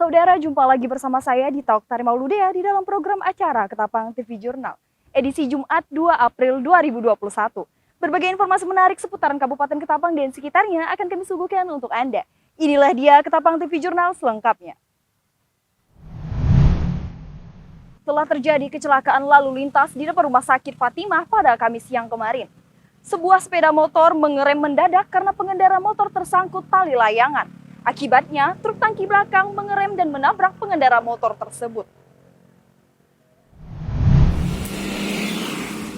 Saudara, jumpa lagi bersama saya di Talk Tari Mauludea di dalam program acara Ketapang TV Jurnal, edisi Jumat 2 April 2021. Berbagai informasi menarik seputaran Kabupaten Ketapang dan sekitarnya akan kami suguhkan untuk Anda. Inilah dia Ketapang TV Jurnal selengkapnya. Setelah terjadi kecelakaan lalu lintas di depan Rumah Sakit Fatimah pada Kamis siang kemarin, sebuah sepeda motor mengerem mendadak karena pengendara motor tersangkut tali layangan. Akibatnya, truk tangki belakang mengerem dan menabrak pengendara motor tersebut.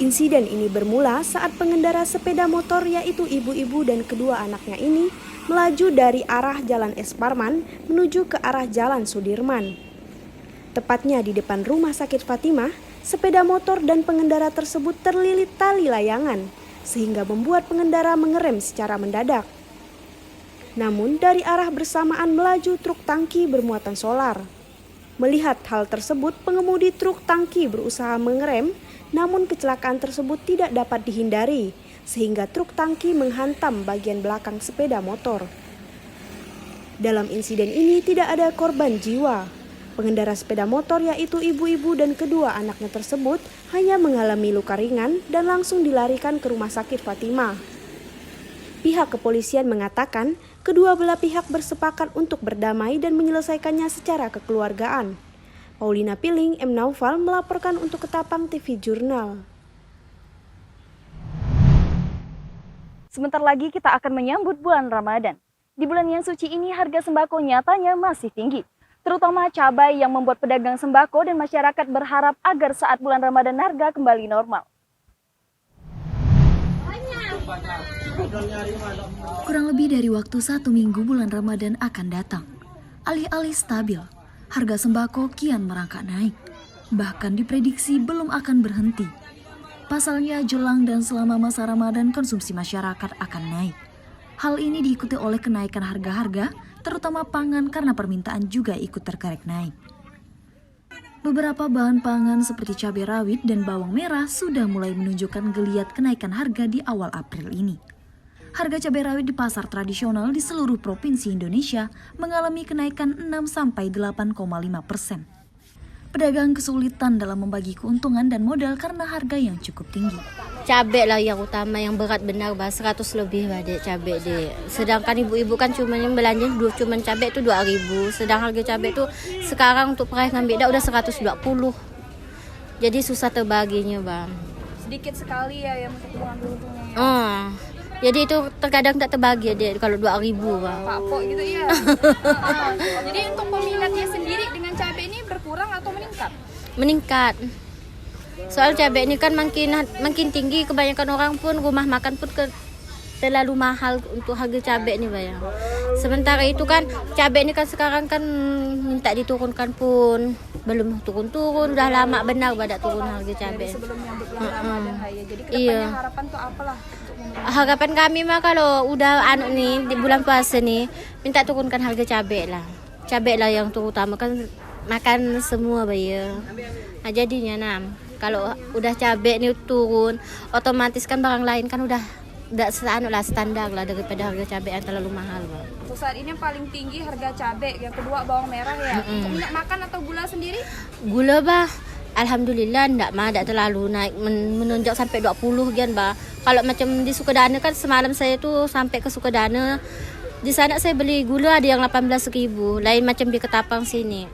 Insiden ini bermula saat pengendara sepeda motor yaitu ibu-ibu dan kedua anaknya ini melaju dari arah Jalan Es Parman menuju ke arah Jalan Sudirman. Tepatnya di depan Rumah Sakit Fatimah, sepeda motor dan pengendara tersebut terlilit tali layangan sehingga membuat pengendara mengerem secara mendadak. Namun dari arah bersamaan melaju truk tangki bermuatan solar. Melihat hal tersebut, pengemudi truk tangki berusaha mengerem, namun kecelakaan tersebut tidak dapat dihindari, sehingga truk tangki menghantam bagian belakang sepeda motor. Dalam insiden ini tidak ada korban jiwa. Pengendara sepeda motor yaitu ibu-ibu dan kedua anaknya tersebut hanya mengalami luka ringan dan langsung dilarikan ke Rumah Sakit Fatimah. Pihak kepolisian mengatakan kedua belah pihak bersepakat untuk berdamai dan menyelesaikannya secara kekeluargaan. Paulina Piling, M. Naufal melaporkan untuk Ketapang TV Jurnal. Sebentar lagi kita akan menyambut bulan Ramadan. Di bulan yang suci ini harga sembako nyatanya masih tinggi, terutama cabai yang membuat pedagang sembako dan masyarakat berharap agar saat bulan Ramadan harga kembali normal. Kurang lebih dari waktu 1 minggu bulan Ramadan akan datang. Alih-alih stabil, harga sembako kian merangkak naik. Bahkan diprediksi belum akan berhenti. Pasalnya jelang dan selama masa Ramadan konsumsi masyarakat akan naik. Hal ini diikuti oleh kenaikan harga-harga, terutama pangan karena permintaan juga ikut terkerek naik. Beberapa bahan pangan seperti cabai rawit dan bawang merah sudah mulai menunjukkan geliat kenaikan harga di awal April ini. Harga cabai rawit di pasar tradisional di seluruh provinsi Indonesia mengalami kenaikan 6-8,5%. Pedagang kesulitan dalam membagi keuntungan dan modal karena harga yang cukup tinggi. Cabai lah yang utama, yang berat benar, 100 lebih dek cabai dek. Sedangkan ibu-ibu kan cuma yang belanja cuma cabai itu 2.000. Sedang harga cabai itu sekarang untuk price ngambil dah udah 120. Jadi susah terbaginya bang. Sedikit sekali ya yang untuk mengambil untungnya. Jadi itu terkadang tak terbagi dek kalau 2.000 bang. Pakpok gitu ya. Jadi untuk peminatnya sendiri dengan cabai ini berkurang atau meningkat? Meningkat. Soal cabai ini kan makin tinggi, kebanyakan orang pun rumah makan pun terlalu mahal untuk harga cabai ini bayang. Sementara itu kan cabai ini kan sekarang kan minta diturunkan pun belum turun-turun, udah lama benar pada turun harga cabai. Sebelum nyambut bulan Ramadan ya. Jadi kedepannya harapan tuh apalah? Harapan kami mah kalau udah nih di bulan puasa nih minta turunkan harga cabai lah. Cabai lah yang terutama kan makan semua bayar. Nah jadinya kalau udah cabai nih turun, otomatis kan barang lain kan udah standar lah daripada harga cabai yang terlalu mahal, Bang. Untuk saat ini yang paling tinggi harga cabai, yang kedua bawang merah ya. Untuk minyak makan atau gula sendiri? Gula bah, alhamdulillah enggak terlalu naik menonjak sampai 20 gian bah. Kalau macam di Sukadana kan semalam saya tuh sampai ke Sukadana. Di sana saya beli gula ada yang 18.000, lain macam di Ketapang sini.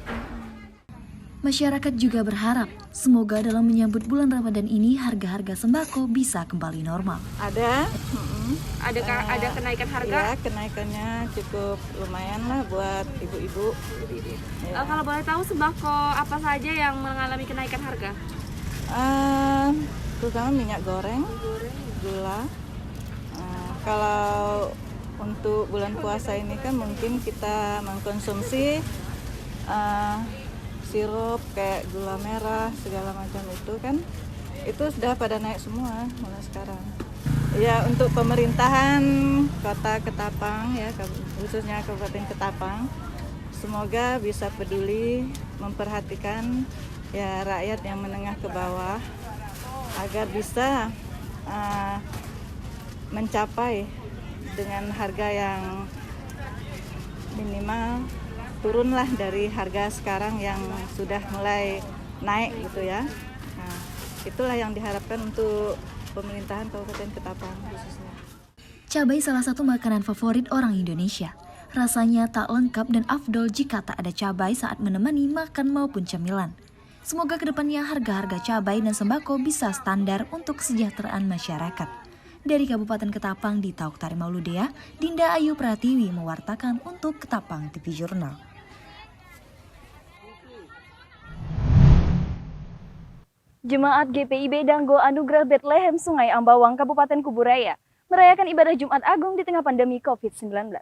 Masyarakat juga berharap semoga dalam menyambut bulan Ramadan ini harga-harga sembako bisa kembali normal. Ada kenaikan harga? Ya, kenaikannya cukup lumayan lah buat ibu-ibu. Ya. Kalau boleh tahu sembako apa saja yang mengalami kenaikan harga? Terutama minyak goreng, gula. Kalau untuk bulan puasa ini kan mungkin kita mengkonsumsi sirup kayak gula merah segala macam itu kan itu sudah pada naik semua mulai sekarang. Ya untuk pemerintahan Kota Ketapang ya khususnya Kabupaten Ketapang semoga bisa peduli memperhatikan ya rakyat yang menengah ke bawah agar bisa mencapai dengan harga yang minimal turunlah dari harga sekarang yang sudah mulai naik gitu ya. Nah, itulah yang diharapkan untuk pemerintahan Kabupaten Ketapang khususnya. Cabai salah satu makanan favorit orang Indonesia. Rasanya tak lengkap dan afdol jika tak ada cabai saat menemani makan maupun cemilan. Semoga kedepannya harga-harga cabai dan sembako bisa standar untuk kesejahteraan masyarakat. Dari Kabupaten Ketapang di Tauk Tari Mauludea, Dinda Ayu Pratiwi mewartakan untuk Ketapang TV Jurnal. Jemaat GPIB Danggo Anugerah Bethlehem Sungai Ambawang Kabupaten Kuburaya merayakan ibadah Jumat Agung di tengah pandemi COVID-19.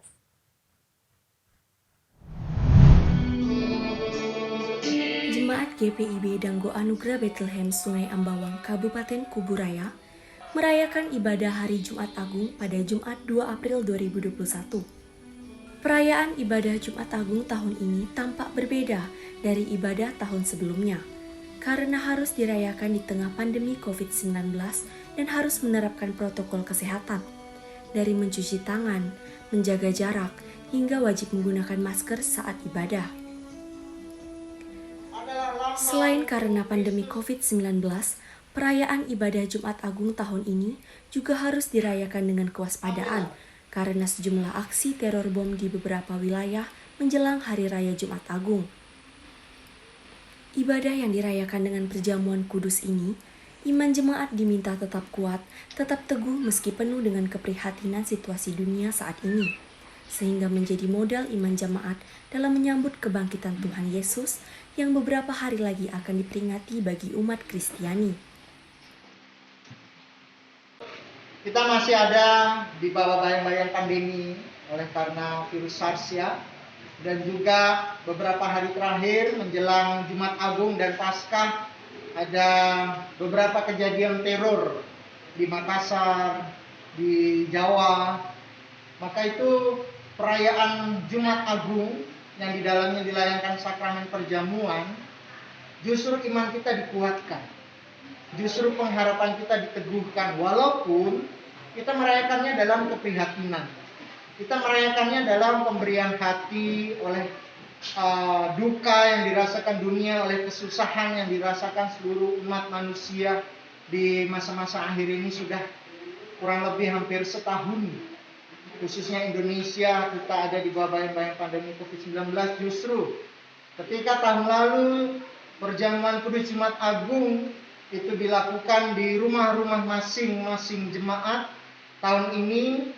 Jemaat GPIB Danggo Anugerah Bethlehem Sungai Ambawang Kabupaten Kuburaya merayakan ibadah Hari Jumat Agung pada Jumat 2 April 2021. Perayaan ibadah Jumat Agung tahun ini tampak berbeda dari ibadah tahun sebelumnya, karena harus dirayakan di tengah pandemi COVID-19 dan harus menerapkan protokol kesehatan, dari mencuci tangan, menjaga jarak, hingga wajib menggunakan masker saat ibadah. Selain karena pandemi COVID-19, perayaan ibadah Jumat Agung tahun ini juga harus dirayakan dengan kewaspadaan karena sejumlah aksi teror bom di beberapa wilayah menjelang Hari Raya Jumat Agung. Ibadah yang dirayakan dengan perjamuan kudus ini, iman jemaat diminta tetap kuat, tetap teguh meski penuh dengan keprihatinan situasi dunia saat ini, sehingga menjadi modal iman jemaat dalam menyambut kebangkitan Tuhan Yesus yang beberapa hari lagi akan diperingati bagi umat Kristiani. Kita masih ada di bawah bayang-bayang pandemi oleh karena virus SARS ya. Dan juga beberapa hari terakhir menjelang Jumat Agung dan Paskah ada beberapa kejadian teror di Makassar, di Jawa. Maka itu perayaan Jumat Agung yang di dalamnya dilayangkan sakramen perjamuan, justru iman kita dikuatkan. Justru pengharapan kita diteguhkan walaupun kita merayakannya dalam keprihatinan. Kita merayakannya dalam pemberian hati oleh duka yang dirasakan dunia, oleh kesusahan yang dirasakan seluruh umat manusia di masa-masa akhir ini sudah kurang lebih hampir setahun. Khususnya Indonesia, kita ada di bawah bayang-bayang pandemi COVID-19. Justru ketika tahun lalu perjamuan kudus Jumat Agung itu dilakukan di rumah-rumah masing-masing jemaat, tahun ini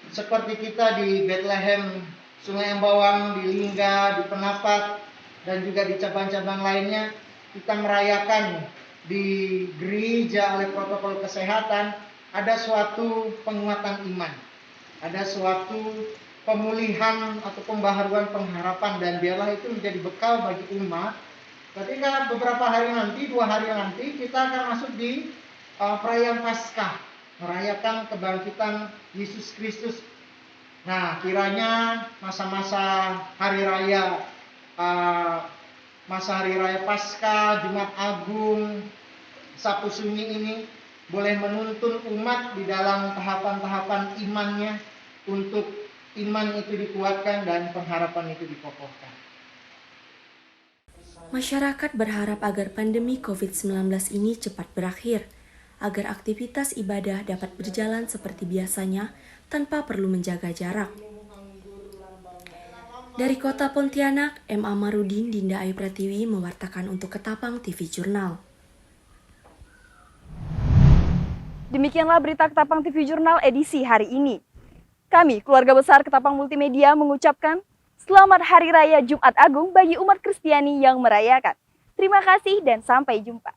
seperti kita di Bethlehem, Sungai Ambawang, di Lingga, di Penapat, dan juga di cabang-cabang lainnya, kita merayakan di gereja oleh protokol kesehatan, ada suatu penguatan iman, ada suatu pemulihan atau pembaharuan pengharapan, dan biarlah itu menjadi bekal bagi umat. Ketika beberapa hari nanti, 2 hari nanti, kita akan masuk di perayaan Paskah, merayakan kebangkitan Yesus Kristus. Nah, kiranya masa-masa hari raya Paskah, Jumat Agung, Sabtu Sunyi ini boleh menuntun umat di dalam tahapan-tahapan imannya untuk iman itu dikuatkan dan pengharapan itu dikokohkan. Masyarakat berharap agar pandemi COVID-19 ini cepat berakhir, agar aktivitas ibadah dapat berjalan seperti biasanya tanpa perlu menjaga jarak. Dari Kota Pontianak, M. Amarudin, Dinda Ayu Pratiwi mewartakan untuk Ketapang TV Jurnal. Demikianlah berita Ketapang TV Jurnal edisi hari ini. Kami, keluarga besar Ketapang Multimedia mengucapkan Selamat Hari Raya Jumat Agung bagi umat Kristiani yang merayakan. Terima kasih dan sampai jumpa.